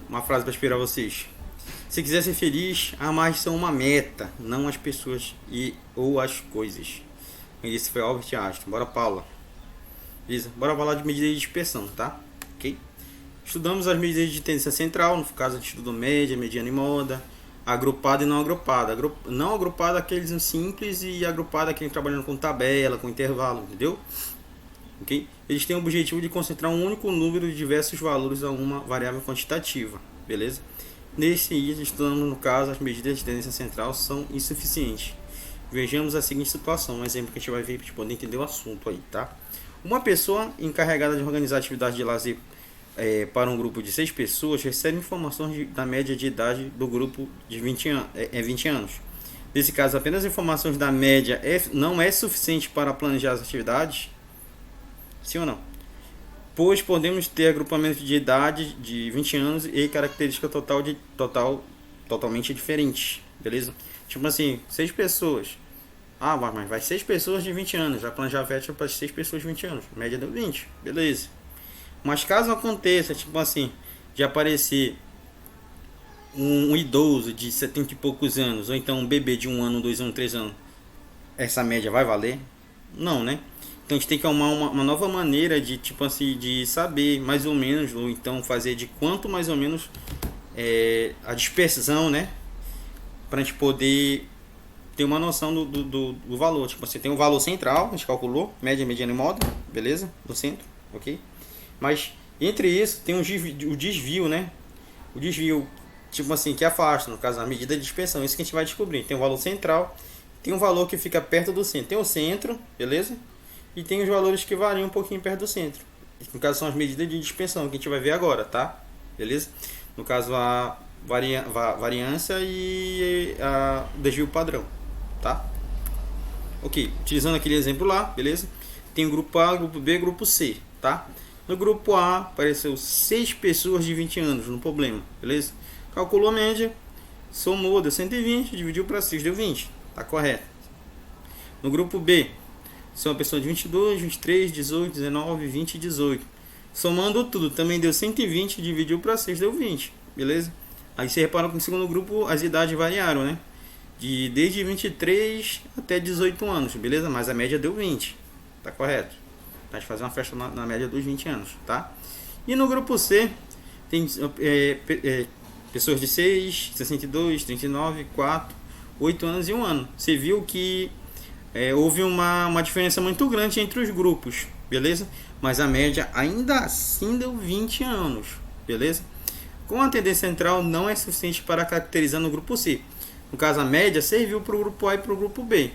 Uma frase para inspirar vocês. Se quiser ser feliz, amar são uma meta, não as pessoas ou as coisas. Esse foi Albert Einstein. Bora, Paula. Beleza? Bora falar de medida de dispersão, tá? Ok? Estudamos as medidas de tendência central, no caso a gente estudou média, mediana e moda, agrupada e não agrupada. Não agrupada aqueles simples e agrupada aqueles trabalhando com tabela, com intervalo, entendeu? Ok? Eles têm o objetivo de concentrar um único número de diversos valores a uma variável quantitativa, beleza? Nesse item, estudamos no caso as medidas de tendência central são insuficientes. Vejamos a seguinte situação, um exemplo que a gente vai ver para a gente poder entender o assunto aí, tá? Uma pessoa encarregada de organizar atividades de lazer para um grupo de 6 pessoas recebe informações da média de idade do grupo de 20 anos. Nesse caso, apenas informações da média não é suficiente para planejar as atividades? Sim ou não? Pois podemos ter agrupamento de idade de 20 anos e característica totalmente diferentes, beleza? Tipo assim, 6 pessoas. Ah, mas vai 6 pessoas de 20 anos. Já planejar a festa para 6 pessoas de 20 anos. Média deu 20, beleza. Mas caso aconteça, tipo assim, de aparecer um idoso de 70 e poucos anos, ou então um bebê de 1 ano, 2 anos, 3 anos, essa média vai valer? Não, né? Então a gente tem que arrumar uma nova maneira de, tipo assim, de saber mais ou menos, ou então fazer de quanto mais ou menos a dispersão, né? Pra gente poder ter uma noção do valor. Tipo assim, tem um valor central, a gente calculou, média, mediana e moda, beleza? Do centro, ok? Mas entre isso tem o desvio, né? O desvio, tipo assim, que afasta, no caso, a medida de dispersão. Isso que a gente vai descobrir. Tem um valor central, tem um valor que fica perto do centro. Tem o centro, beleza? E tem os valores que variam um pouquinho perto do centro. No caso, são as medidas de dispersão que a gente vai ver agora, tá? Beleza? No caso, a variância e o desvio padrão, tá? Ok, utilizando aquele exemplo lá, beleza? Tem o grupo A, grupo B, grupo C, tá? No grupo A, apareceu 6 pessoas de 20 anos no problema, beleza? Calculou a média, somou, deu 120, dividiu para 6, deu 20, tá correto. No grupo B, são uma pessoa de 22, 23, 18, 19, 20 e 18. Somando tudo, também deu 120, dividiu para 6, deu 20, beleza? Aí você repara que no segundo grupo as idades variaram, né? Desde 23 até 18 anos, beleza? Mas a média deu 20, tá correto? A gente fazer uma festa na média dos 20 anos, tá? E no grupo C, tem pessoas de 6, 62, 39, 4, 8 anos e 1 ano. Você viu que houve uma diferença muito grande entre os grupos, beleza? Mas a média ainda assim deu 20 anos, beleza? Com a tendência central não é suficiente para caracterizar no grupo C. No caso, a média serviu para o grupo A e para o grupo B,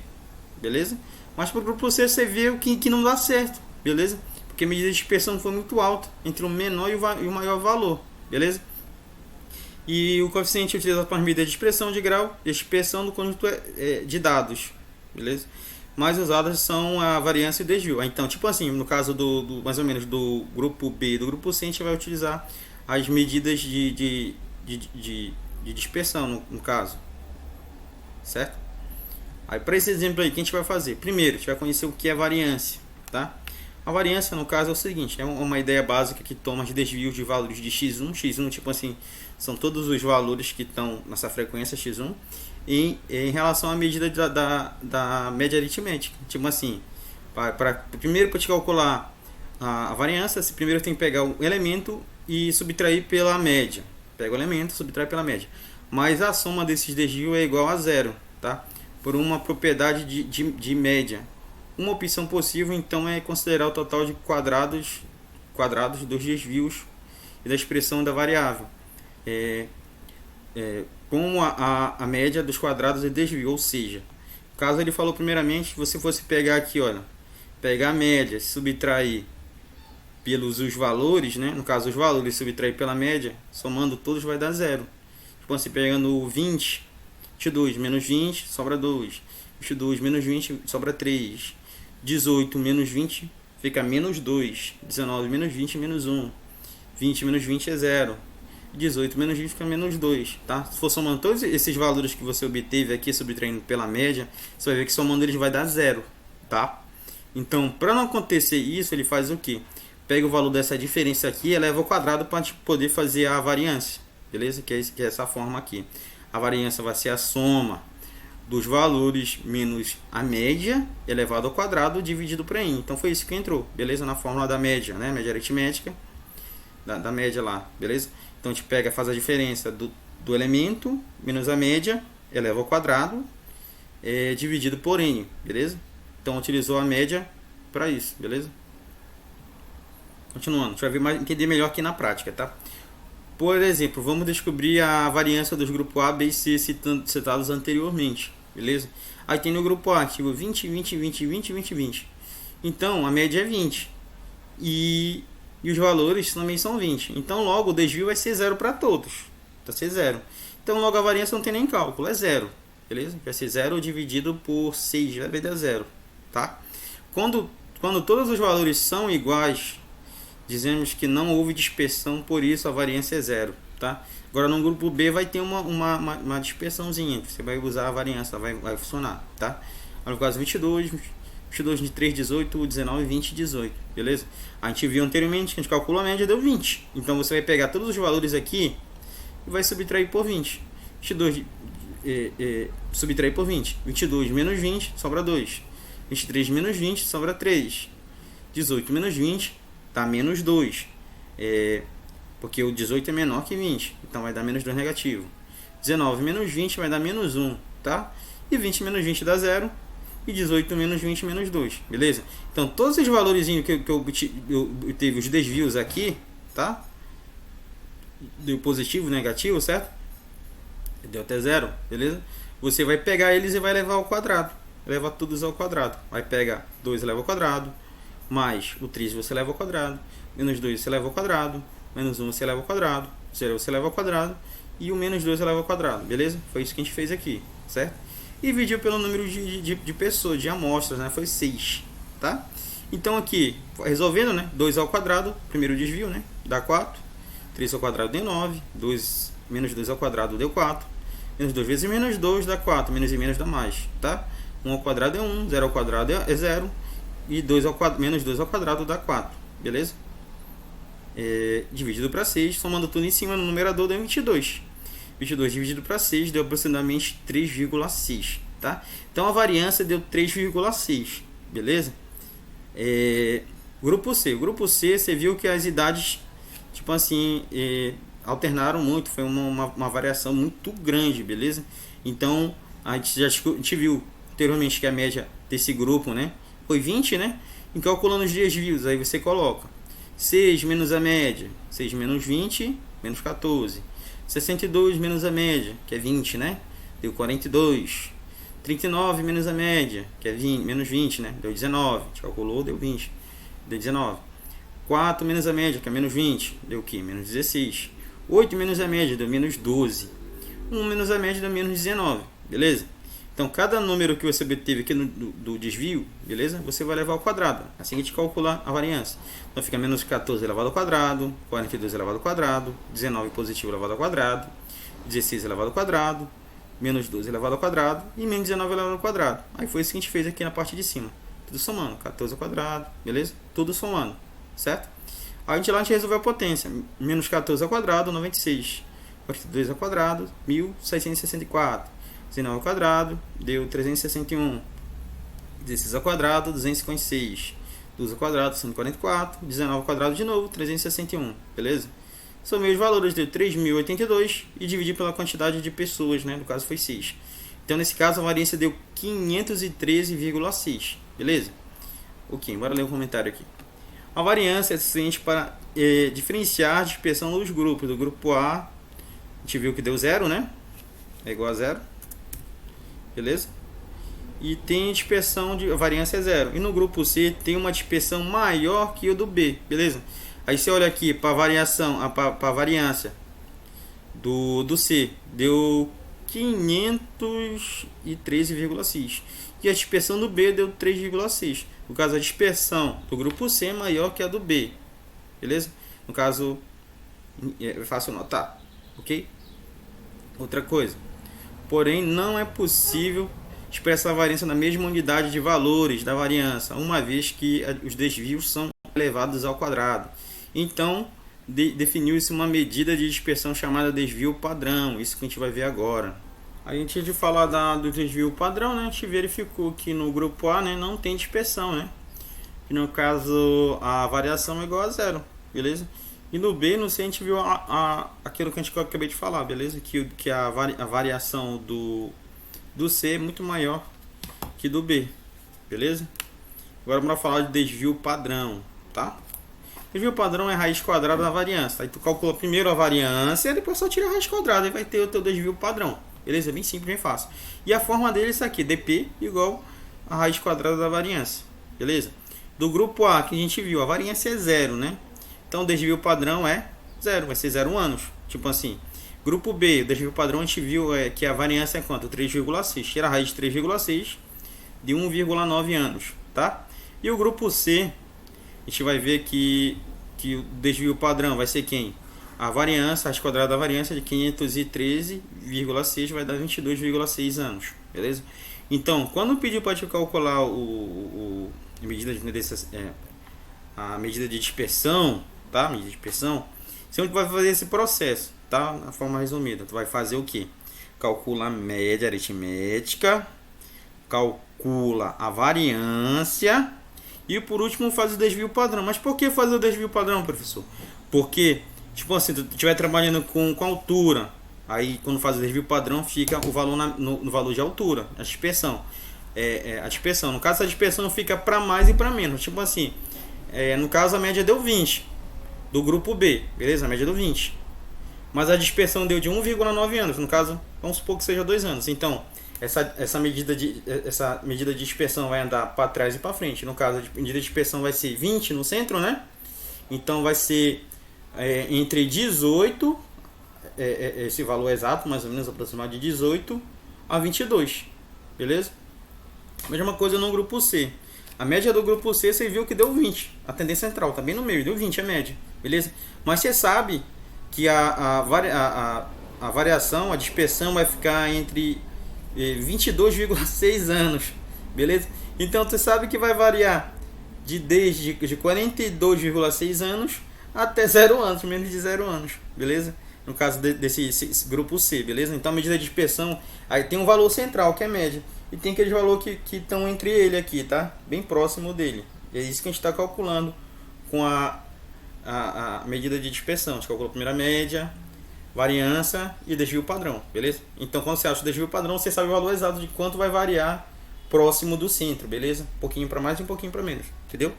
beleza? Mas para o grupo C você viu que não dá certo, beleza? Porque a medida de dispersão foi muito alta entre o menor e o maior valor, beleza? E o coeficiente utilizado para as medidas de expressão de grau e dispersão do conjunto de dados, beleza? Mais usadas são a variância e o desvio. Então, tipo assim, no caso mais ou menos do grupo B e do grupo C, a gente vai utilizar as medidas de dispersão, no caso, certo? Aí, para esse exemplo aí, o que a gente vai fazer? Primeiro, a gente vai conhecer o que é variância, tá? A variância, no caso, é o seguinte, é uma ideia básica que toma os desvios de valores de x1, tipo assim, são todos os valores que estão nessa frequência x1, em relação à medida da média aritmética. Tipo assim, primeiro para te calcular a variância, você primeiro tem que pegar o elemento e subtrair pela média. Pega o elemento, subtrai pela média. Mas a soma desses desvios é igual a zero, tá? Por uma propriedade de média. Uma opção possível, então, é considerar o total de quadrados dos desvios e da expressão da variável. Como a média dos quadrados é desvio, ou seja, caso ele falou primeiramente, se você fosse pegar aqui, olha, pegar a média, subtrair pelos os valores, né? No caso, os valores subtrair pela média, somando todos vai dar zero. Tipo assim, pegando 20, 22 menos 20, sobra 2. 22 menos 20, sobra 3. 18 menos 20, fica menos 2. 19 menos 20, menos 1. 20 menos 20 é 0. 18 menos 20 fica menos 2, tá? Se for somando todos esses valores que você obteve aqui, subtraindo pela média, você vai ver que somando eles vai dar 0, tá? Então, para não acontecer isso, ele faz o quê? pega o valor dessa diferença aqui e eleva ao quadrado para poder fazer a variância, beleza? Que é essa forma aqui. A variância vai ser a soma dos valores menos a média elevado ao quadrado dividido por n. Então foi isso que entrou, beleza? Na fórmula da média, né? Média aritmética da média lá, beleza? Então a gente pega, faz a diferença do elemento menos a média, eleva ao quadrado, dividido por n, beleza? Então utilizou a média para isso, beleza? Continuando, a gente vai ver entender melhor aqui na prática, tá? Por exemplo, vamos descobrir a variância dos grupos A, B e C citados anteriormente, beleza? Aí tem no grupo A, tipo 20, 20, 20, 20, 20, 20. Então, a média é 20. E os valores também são 20. Então, logo, o desvio vai ser zero para todos. Vai ser zero. Então, logo, a variância não tem nem cálculo, é zero. Beleza? Vai ser 0 dividido por 6, vai dar zero, tá? Quando todos os valores são iguais, dizemos que não houve dispersão, por isso a variância é zero, tá? Agora no grupo B vai ter uma dispersãozinha, você vai usar a variância, vai funcionar, tá? No caso 22 de 3, 18, 19, 20, 18, beleza? A gente viu anteriormente que a gente calculou a média, deu 20. Então você vai pegar todos os valores aqui e vai subtrair por 20. 22 subtrair por 20. 22 menos 20 sobra 2. 23 menos 20 sobra 3. 18 menos 20 dá menos 2. Porque o 18 é menor que 20, então vai dar menos 2 negativo. 19 menos 20 vai dar menos 1, tá? E 20 menos 20 dá 0. E 18 menos 20 menos 2, beleza? Então todos esses valores que eu teve os desvios aqui, tá? Deu positivo, negativo, certo? Deu até 0, beleza? Você vai pegar eles e vai levar ao quadrado. Leva todos ao quadrado. Vai pegar 2 eleva ao quadrado, mais o 3 você leva ao quadrado, menos 2 você leva ao quadrado, menos 1 você leva ao quadrado, 0 você leva ao quadrado, e o menos 2 você leva ao quadrado, beleza? Foi isso que a gente fez aqui, certo? E dividiu pelo número de pessoas, de amostras, né? Foi 6, tá? Então aqui, resolvendo, né? 2 ao quadrado, primeiro desvio, né? Dá 4. 3 ao quadrado deu 9. Menos 2 ao quadrado deu 4. Menos 2 vezes menos 2 dá 4. Menos e menos dá mais, tá? 1 ao quadrado é 1. 0 ao quadrado é 0. E menos 2 ao quadrado dá 4, beleza? Dividido para 6, somando tudo em cima no numerador deu 22. 22 dividido para 6 deu aproximadamente 3,6, tá? Então a variância deu 3,6, beleza? Grupo C. O grupo C, você viu que as idades, tipo assim, alternaram muito, foi uma variação muito grande, beleza? Então a gente viu anteriormente que a média desse grupo, né, foi 20, né? E calculando os desvios, aí você coloca 6 menos a média, 6 menos 20, menos 14. 62 menos a média, que é 20, né? Deu 42. 39 menos a média, que é 20, menos 20, né? Deu 19. A gente calculou, deu 20. Deu 19. 4 menos a média, que é menos 20, deu o quê? Menos 16. 8 menos a média, deu menos 12. 1 menos a média, deu menos 19, beleza? Então, cada número que você obteve aqui do desvio, beleza? Você vai levar ao quadrado. Assim a gente calcula a variância. Então, fica menos 14 elevado ao quadrado, 42 elevado ao quadrado, 19 positivo elevado ao quadrado, 16 elevado ao quadrado, menos 12 elevado ao quadrado e menos 19 elevado ao quadrado. Aí foi isso que a gente fez aqui na parte de cima. Tudo somando, 14 ao quadrado, beleza? Tudo somando, certo? Aí lá a gente resolveu a potência. Menos 14 ao quadrado, 96. 42 ao quadrado, 1664. 19 ao quadrado, deu 361. 16 ao quadrado, 256. 12 ao quadrado, 144. 19 ao quadrado de novo, 361. Beleza? Somei os valores, deu 3.082 e dividi pela quantidade de pessoas, né? No caso foi 6. Então, nesse caso, a variância deu 513,6. Beleza? Ok, bora ler um comentário aqui. A variância é suficiente para diferenciar a dispersão dos grupos. Do grupo A, a gente viu que deu 0, né? É igual a 0. Beleza? E tem dispersão a variância é 0. E no grupo C tem uma dispersão maior que o do B, beleza? Aí você olha aqui para a variância do C, deu 513,6. E a dispersão do B deu 3,6. No caso, a dispersão do grupo C é maior que a do B, beleza? No caso, é fácil notar, ok? Outra coisa. Porém, não é possível expressar a variância na mesma unidade de valores da variância, uma vez que os desvios são elevados ao quadrado. Então, definiu-se uma medida de dispersão chamada desvio padrão. Isso que a gente vai ver agora. A gente, de falar do desvio padrão, né, a gente verificou que no grupo A, né, não tem dispersão, né? E no caso, a variação é igual a zero, beleza? E no B, no C, a gente viu aquilo que eu acabei de falar, beleza? Que a variação do C é muito maior que do B, beleza? Agora vamos falar de desvio padrão, tá? Desvio padrão é a raiz quadrada da variância. Aí tu calcula primeiro a variância, depois só tira a raiz quadrada e vai ter o teu desvio padrão. Beleza? É bem simples, bem fácil. E a forma dele é isso aqui, dp igual a raiz quadrada da variância. Beleza? Do grupo A que a gente viu, a variância é zero, né? Então o desvio padrão é zero, vai ser 0 anos. Tipo assim. Grupo B, o desvio padrão a gente viu que a variância é quanto? 3,6. Tira a raiz de 3,6 de 1,9 anos, tá? E o grupo C, a gente vai ver que o desvio padrão vai ser quem? A variância, a raiz quadrada da variância de 513,6 vai dar 22,6 anos, beleza? Então, quando pediu para te calcular a medida de dispersão, tá? Medida de dispersão, sempre vai fazer esse processo, tá? Na forma resumida, tu vai fazer o que? Calcula a média aritmética, calcula a variância e por último faz o desvio padrão. Mas por que fazer o desvio padrão, professor? Porque, tipo assim, tu estiver trabalhando com altura, aí quando faz o desvio padrão fica o valor no valor de altura, a dispersão. A dispersão, no caso a dispersão fica para mais e para menos. Tipo assim, no caso a média deu 20 do grupo B, beleza? A média deu 20. Mas a dispersão deu de 1,9 anos, no caso, vamos supor que seja 2 anos. Então, essa medida de dispersão vai andar para trás e para frente. No caso, a medida de dispersão vai ser 20 no centro, né? Então vai ser entre 18, esse valor exato, mais ou menos aproximado de 18 a 22, beleza? Mesma coisa no grupo C. A média do grupo C você viu que deu 20. A tendência central tá bem no meio, deu 20 a média, beleza? Mas você sabe que a variação, a dispersão vai ficar entre 22,6 anos, beleza? Então você sabe que vai variar desde 42,6 anos até 0 anos, menos de 0 anos, beleza? No caso desse grupo C, beleza? Então a medida de dispersão, aí tem um valor central que é média, e tem aquele valor que estão entre ele aqui, tá? Bem próximo dele. E é isso que a gente está calculando com a medida de dispersão. A gente calcula a primeira média, variância e desvio padrão, beleza? Então quando você acha o desvio padrão, você sabe o valor exato de quanto vai variar próximo do centro, beleza? Um pouquinho para mais e um pouquinho para menos, entendeu?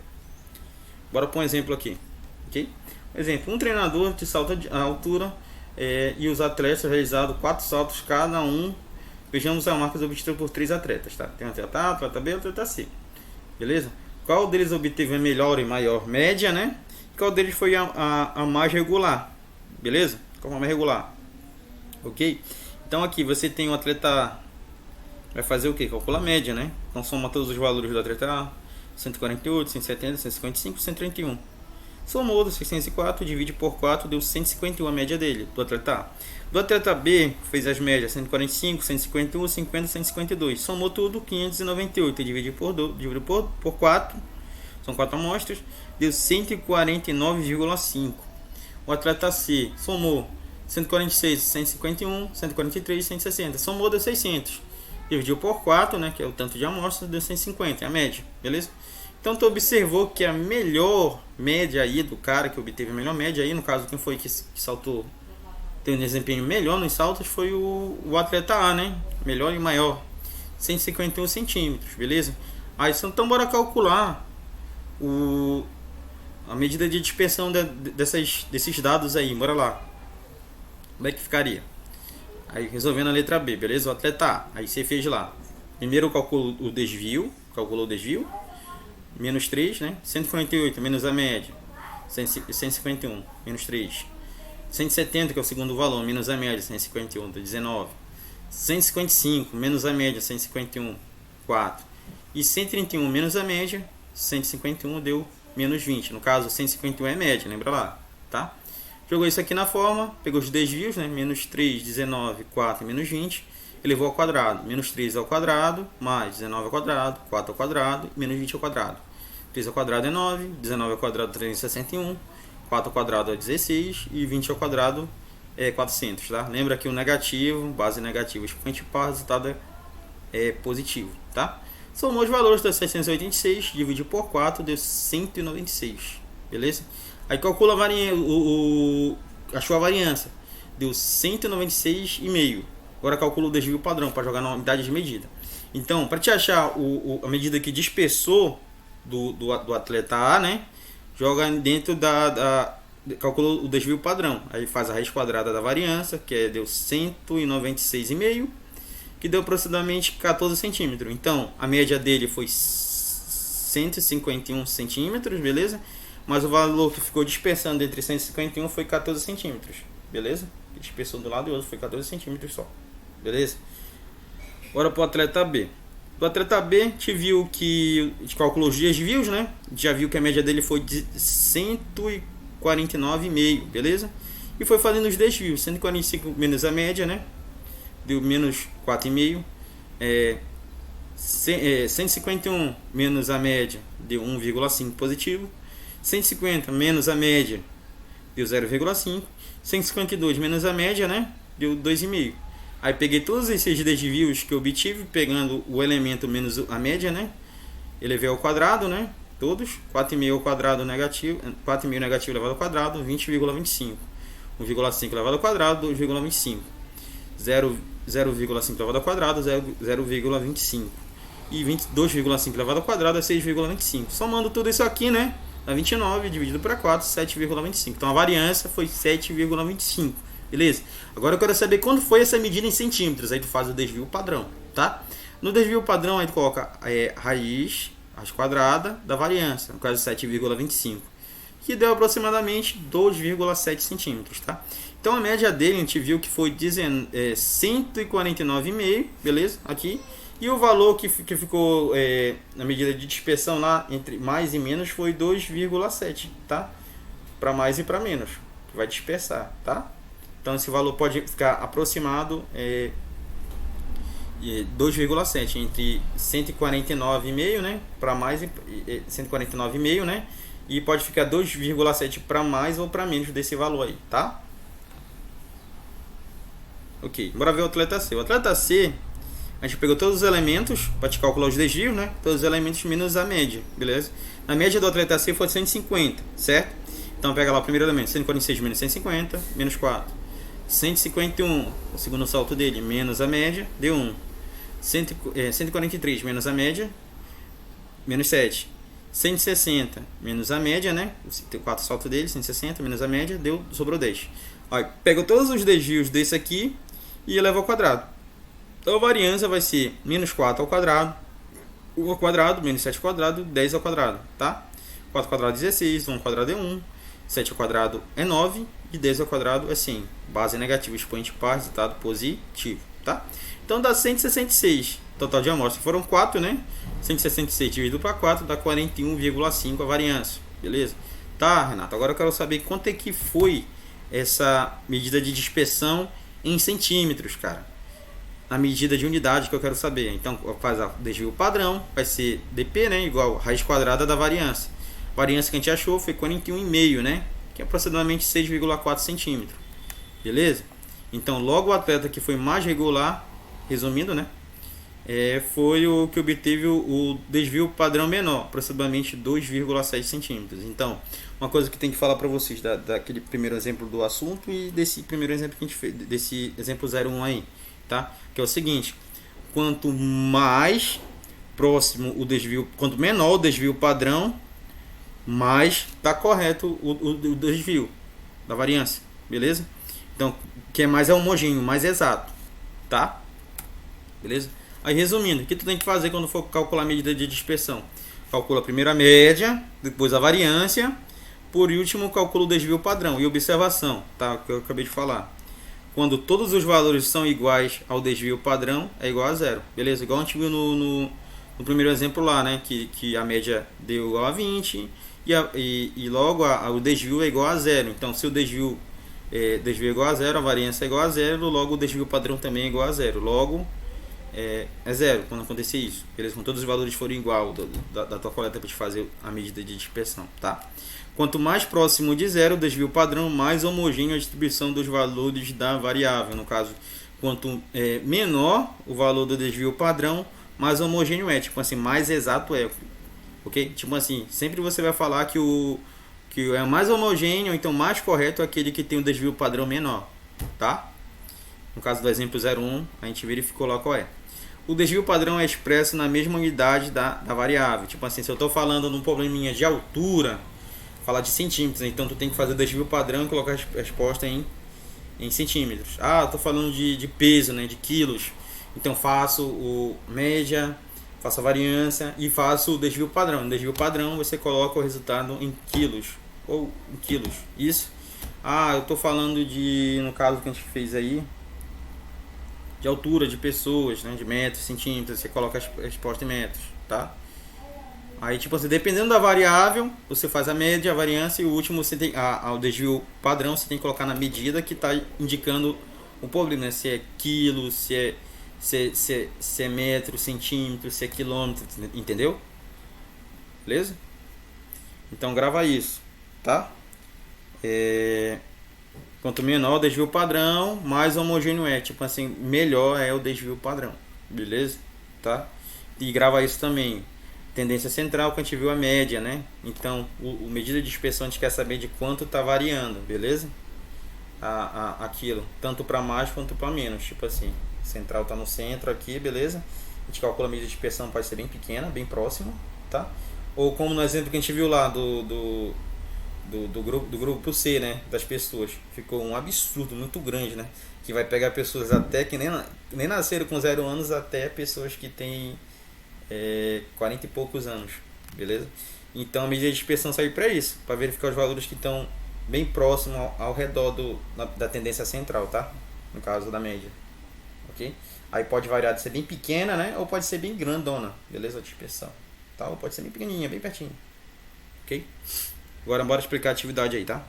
Bora para um exemplo aqui, ok? Exemplo, um treinador de salto de altura e os atletas realizaram 4 saltos cada um. Vejamos as marcas obtidas por 3 atletas, tá? Tem o atleta A, o atleta B e o atleta C, beleza? Qual deles obteve a melhor e maior média, né? Qual deles foi a mais regular, beleza? Qual a mais regular, ok? Então aqui você tem o atleta A, vai fazer o que? Calcula a média, né? Então soma todos os valores do atleta A, 148, 170, 155, 131. Somou do 604, divide por 4, deu 151 a média dele, do atleta A. Do atleta B, fez as médias 145, 151, 50, 152. Somou tudo, 598. Divide por 4, são 4 amostras, deu 149,5. O atleta C somou 146, 151, 143, 160. Somou, deu 600. Dividiu por 4, né, que é o tanto de amostras, deu 150, é a média, beleza? Então tu observou que a melhor média aí do cara que obteve a melhor média aí, no caso quem foi que saltou, tem um desempenho melhor nos saltos, foi o atleta A, né? Melhor e maior, 151 centímetros, beleza? Aí então bora calcular a medida de dispersão desses dados aí, bora lá. Como é que ficaria? Aí resolvendo a letra B, beleza? O atleta A, aí você fez lá. Primeiro calculou o desvio, menos 3, né? 148 menos a média, 151 menos 3. 170, que é o segundo valor, menos a média, 151, deu 19. 155 menos a média, 151, 4. E 131 menos a média, 151 deu menos 20. No caso, 151 é média, lembra lá, tá? Jogou isso aqui na forma, pegou os desvios, né? Menos 3, 19, 4 menos 20. Elevou ao quadrado. Menos 3 ao quadrado, mais 19 ao quadrado, 4 ao quadrado, menos 20 ao quadrado. 3 ao quadrado é 9, 19 ao quadrado é 361, 4 ao quadrado é 16 e 20 ao quadrado é 400, tá? Lembra que o negativo, base negativa, expoente par, resultado é positivo, tá? Somou os valores, deu 686, dividiu por 4, deu 196, beleza? Aí calcula a variância, achou a variância, deu 196,5. Agora calcula o desvio padrão para jogar na unidade de medida. Então, para te achar a medida que dispersou do atleta A, né? Joga dentro calcula o desvio padrão. Aí faz a raiz quadrada da variância, que deu 196,5, que deu aproximadamente 14 centímetros. Então, a média dele foi 151 centímetros, beleza? Mas o valor que ficou dispersando entre 151 foi 14 centímetros, beleza? Que dispersou do lado e outro foi 14 centímetros só, beleza? Agora para o atleta B. Do atleta B, a gente viu que a gente calculou os desvios, né? Já viu que a média dele foi de 149,5, beleza? E foi fazendo os desvios. 145 menos a média, né? Deu menos 4,5. 151 menos a média deu 1,5 positivo. 150 menos a média deu 0,5. 152 menos a média, né? Deu 2,5. Aí peguei todos esses desvios que eu obtive, pegando o elemento menos a média, né? Elevei ao quadrado, né? Todos. 4,5 ao quadrado negativo, 4,5 negativo elevado ao quadrado, 20,25. 1,5 elevado ao quadrado, 2,25. 0,5 elevado ao quadrado, 0,25. E 2,5 elevado ao quadrado é 6,25. Somando tudo isso aqui, né? Dá 29 dividido para 4, 7,25. Então a variância foi 7,25. Beleza? Agora eu quero saber quando foi essa medida em centímetros. Aí tu faz o desvio padrão, tá? No desvio padrão aí tu coloca raiz quadrada da variância, no caso 7,25, que deu aproximadamente 2,7 centímetros, tá? Então a média dele a gente viu que foi 149,5, beleza? Aqui. E o valor que ficou na medida de dispersão lá entre mais e menos foi 2,7, tá? Para mais e para menos, que vai dispersar, tá? Então esse valor pode ficar aproximado 2,7 entre 149,5, né, para mais 149,5, né? E pode ficar 2,7 para mais ou para menos desse valor aí, tá? OK, bora ver o atleta C. O atleta C, a gente pegou todos os elementos para te calcular os desvios, né? Todos os elementos menos a média, beleza? A média do atleta C foi 150, certo? Então pega lá o primeiro elemento, 146 menos 150, menos 4. 151, o segundo salto dele, menos a média, deu 1. 143 menos a média, menos 7. 160 menos a média, né? O quarto salto dele, 160 menos a média, sobrou 10. Aí, pega todos os desvios desse aqui e eleva ao quadrado. Então a variância vai ser menos 4 ao quadrado, 1 ao quadrado, menos 7 ao quadrado, 10 ao quadrado, tá? 4 ao quadrado é 16, 1 ao quadrado é 1, 7 ao quadrado é 9 e 10 ao quadrado é 100. Base negativa, expoente par, resultado positivo, tá? Então dá 166. Total de amostras foram 4, né? 166 dividido para 4 dá 41,5 a variância, beleza? Tá, Renato, agora eu quero saber quanto é que foi essa medida de dispersão em centímetros, cara. A medida de unidade que eu quero saber. Então faz o desvio padrão, vai ser dp, né, igual raiz quadrada da variância. A variância que a gente achou foi 41,5, né? Que é aproximadamente 6,4 centímetros. Beleza? Então logo o atleta que foi mais regular, resumindo, né? Foi o que obteve o desvio padrão menor, aproximadamente 2,7 centímetros. Então, uma coisa que tem que falar para vocês daquele primeiro exemplo do assunto e desse primeiro exemplo que a gente fez, desse exemplo 01 aí, tá? Que é o seguinte: quanto mais próximo o desvio, quanto menor o desvio padrão, mais está correto o desvio da variância, beleza? Então, que é mais homogêneo, mais exato, tá? Beleza? Aí resumindo, o que tu tem que fazer quando for calcular a medida de dispersão? Calcula primeiro a média, depois a variância, por último calcula o desvio padrão e observação, tá? Que eu acabei de falar. Quando todos os valores são iguais ao desvio padrão, é igual a zero, beleza? Igual a gente viu no primeiro exemplo lá, né? Que a média deu igual a 20 e logo o desvio é igual a zero. Então se o desvio é igual a zero, a variância é igual a zero, logo o desvio padrão também é igual a zero. Logo é zero quando acontecer isso, beleza? Quando todos os valores forem igual da tua coleta para te fazer a medida de dispersão, tá? Quanto mais próximo de zero o desvio padrão, mais homogênea a distribuição dos valores da variável. No caso, quanto menor o valor do desvio padrão, mais homogêneo é, tipo assim, mais exato é, ok? Tipo assim, sempre você vai falar que é mais homogêneo, então mais correto é aquele que tem o desvio padrão menor, tá? No caso do exemplo 01, a gente verificou lá qual é. O desvio padrão é expresso na mesma unidade da variável. Tipo assim, se eu estou falando num probleminha de altura, falar de centímetros, então tu tem que fazer o desvio padrão e colocar a resposta em centímetros. Ah, eu estou falando de peso, né, de quilos. Então faço o média, faço a variância e faço o desvio padrão. No desvio padrão você coloca o resultado em quilos ou em quilos. Isso. Ah, eu estou falando no caso que a gente fez aí, de altura de pessoas, né, de metros, centímetros, você coloca a resposta em metros, tá? Aí, tipo assim, dependendo da variável, você faz a média, a variância e o último você tem o desvio padrão, você tem que colocar na medida que está indicando o problema, né? Se é quilo, se é metro, centímetro, se é quilômetro, entendeu? Beleza? Então grava isso, tá? Quanto menor o desvio padrão, mais homogêneo é. Tipo assim, melhor é o desvio padrão. Beleza? Tá? E grava isso também. Tendência central, que a gente viu a média, né? Então, o medida de dispersão a gente quer saber de quanto está variando. Beleza? Aquilo. Tanto para mais quanto para menos. Tipo assim, central está no centro aqui, beleza? A gente calcula a medida de dispersão, pode ser bem pequena, bem próxima, tá? Ou como no exemplo que a gente viu lá do grupo C, né, das pessoas, ficou um absurdo muito grande, né, que vai pegar pessoas até que nem nasceram com 0 anos até pessoas que têm 40 e poucos anos, beleza? Então a medida de dispersão serve para isso, para verificar os valores que estão bem próximos ao redor da tendência central, tá? No caso da média, ok? Aí pode variar de ser bem pequena, né, ou pode ser bem grandona, beleza? A dispersão, tá? Ou pode ser bem pequenininha, bem pertinho, ok? Agora bora explicar a atividade aí, tá?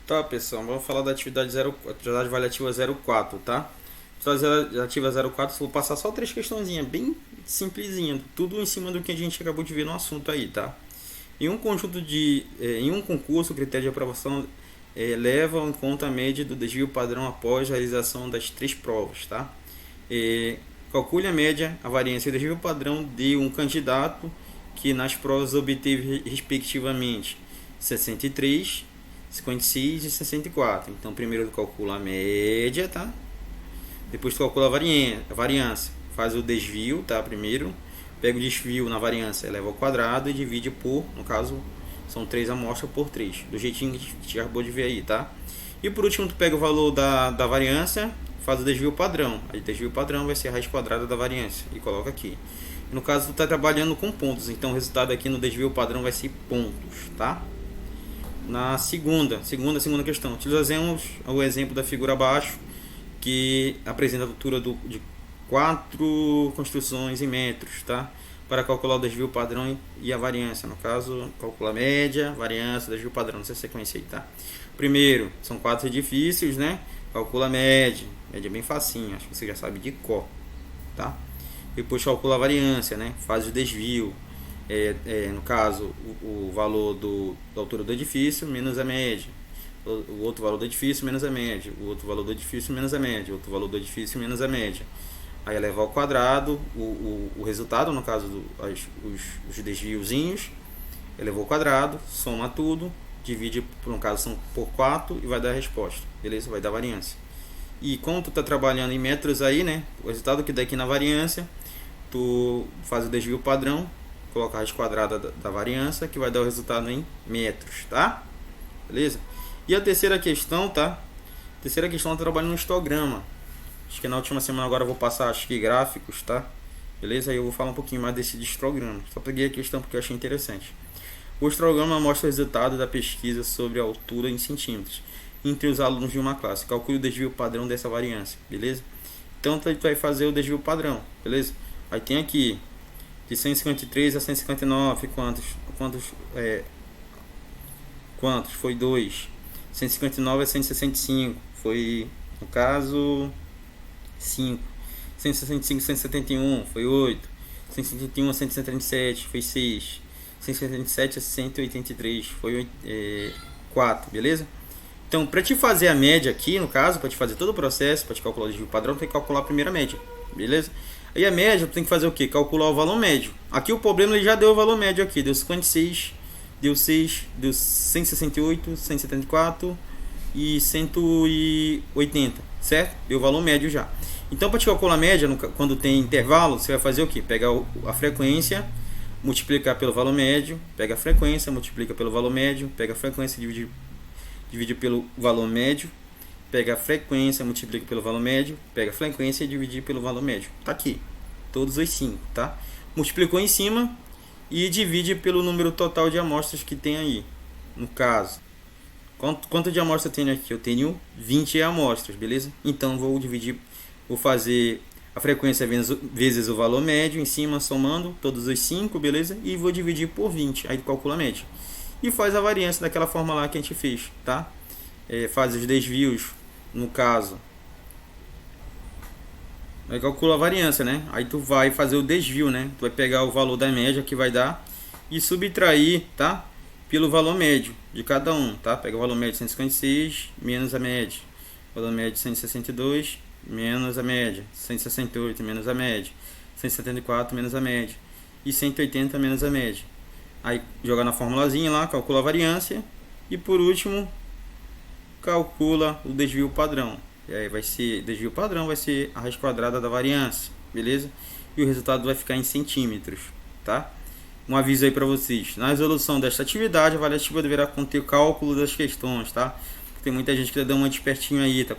Tá, pessoal, vamos falar da atividade avaliativa 04, tá? Atividade avaliativa 04, vou passar só 3 questõezinhas, bem simplesinha, tudo em cima do que a gente acabou de ver no assunto aí, tá? Em um concurso, o critério de aprovação leva em conta a média do desvio padrão após a realização das 3 provas, tá? Calcule a média, a variância e o desvio padrão de um candidato que nas provas obteve respectivamente 63, 56 e 64. Então primeiro calcula a média, tá? Depois calcula a variância, faz o desvio, tá? Primeiro pega o desvio na variância, eleva ao quadrado e divide por, no caso, são 3 amostras por 3, do jeitinho que a gente acabou de ver aí, tá? E por último tu pega o valor da variância, faz o desvio padrão. Aí o desvio padrão vai ser a raiz quadrada da variância e coloca aqui. No caso, tu está trabalhando com pontos, então o resultado aqui no desvio padrão vai ser pontos, tá? Na segunda questão, utilizamos o exemplo da figura abaixo, que apresenta a altura de 4 construções em metros, tá? Para calcular o desvio padrão e a variância. No caso, calcula a média, variância, desvio padrão, nessa sequência aí, tá? Primeiro, são 4 edifícios, né? Calcula a média é bem facinho, acho que você já sabe de cor, tá? Depois calcula a variância, né? Faz o desvio, no caso o valor da altura do edifício menos a média, o outro valor do edifício menos a média, o outro valor do edifício menos a média, outro valor do edifício menos a média. Aí eleva ao quadrado o resultado, no caso os desviozinhos, elevou ao quadrado, soma tudo, divide, no caso são por 4 e vai dar a resposta, beleza? Vai dar a variância. E como tu está trabalhando em metros aí, né? O resultado que dá aqui na variância, tu faz o desvio padrão, coloca a raiz quadrada da variância, que vai dar o resultado em metros, tá? Beleza? E a terceira questão, tá? A terceira questão, eu trabalho no histograma. Acho que na última semana agora eu vou passar, acho que gráficos, tá? Beleza? Aí eu vou falar um pouquinho mais desse histograma. Só peguei a questão porque eu achei interessante. O histograma mostra o resultado da pesquisa sobre a altura em centímetros entre os alunos de uma classe. Calcule o desvio padrão dessa variância, beleza? Então tu vai fazer o desvio padrão, beleza? Aí tem aqui de 153 a 159, quantos? Foi 2. 159 a 165, foi, no caso, 5. 165 a 171 foi 8. 171 a 177 foi 6. 177 a 183 foi 4, beleza? Então, para te fazer a média aqui, no caso, para te fazer todo o processo, para te calcular o desvio padrão, tem que calcular a primeira média, beleza? Aí a média, tu tem que fazer o que? Calcular o valor médio. Aqui o problema, ele já deu o valor médio aqui, deu 56, deu 6, deu 168, 174 e 180, certo? Deu o valor médio já. Então, para te calcular a média, quando tem intervalo, você vai fazer o que? Pegar a frequência, multiplicar pelo valor médio, pega a frequência, multiplica pelo valor médio, pega a frequência, divide pelo valor médio, pega a frequência, multiplica pelo valor médio, pega a frequência e divide pelo valor médio. Tá aqui, todos os 5, tá? Multiplicou em cima e divide pelo número total de amostras que tem aí. No caso, quanto de amostra eu tenho aqui? Eu tenho 20 amostras, beleza? Então vou fazer a frequência vezes o valor médio em cima, somando todos os 5, beleza? E vou dividir por 20, aí calcula a média. E faz a variância daquela forma lá que a gente fez, tá? Faz os desvios, no caso. Aí calcula a variância, né? Aí tu vai fazer o desvio, né? Tu vai pegar o valor da média que vai dar e subtrair, tá? Pelo valor médio de cada um, tá? Pega o valor médio de 156 menos a média. Valor médio de 162 menos a média. 168 menos a média. 174 menos a média. E 180 menos a média. Aí joga na formulazinha lá, calcula a variância. E por último, calcula o desvio padrão. E aí vai ser, desvio padrão vai ser a raiz quadrada da variância, beleza? E o resultado vai ficar em centímetros, tá? Um aviso aí para vocês. Na resolução desta atividade, a avaliativa deverá conter o cálculo das questões, tá? Tem muita gente que tá dando uma despertinho aí, tá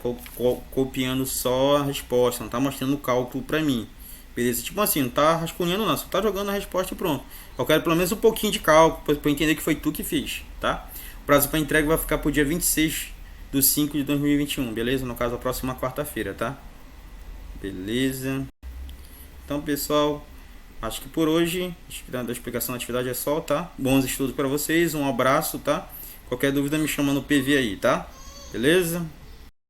copiando só a resposta, não tá mostrando o cálculo para mim. Beleza? Tipo assim, não tá rascunhando não, só tá jogando a resposta e pronto. Eu quero pelo menos um pouquinho de cálculo para entender que foi tu que fez, tá? O prazo para entrega vai ficar pro dia 26/5/2021, beleza? No caso, a próxima quarta-feira, tá? Beleza? Então, pessoal, acho que por hoje, acho que da explicação da atividade é só, tá? Bons estudos para vocês, um abraço, tá? Qualquer dúvida me chama no PV aí, tá? Beleza?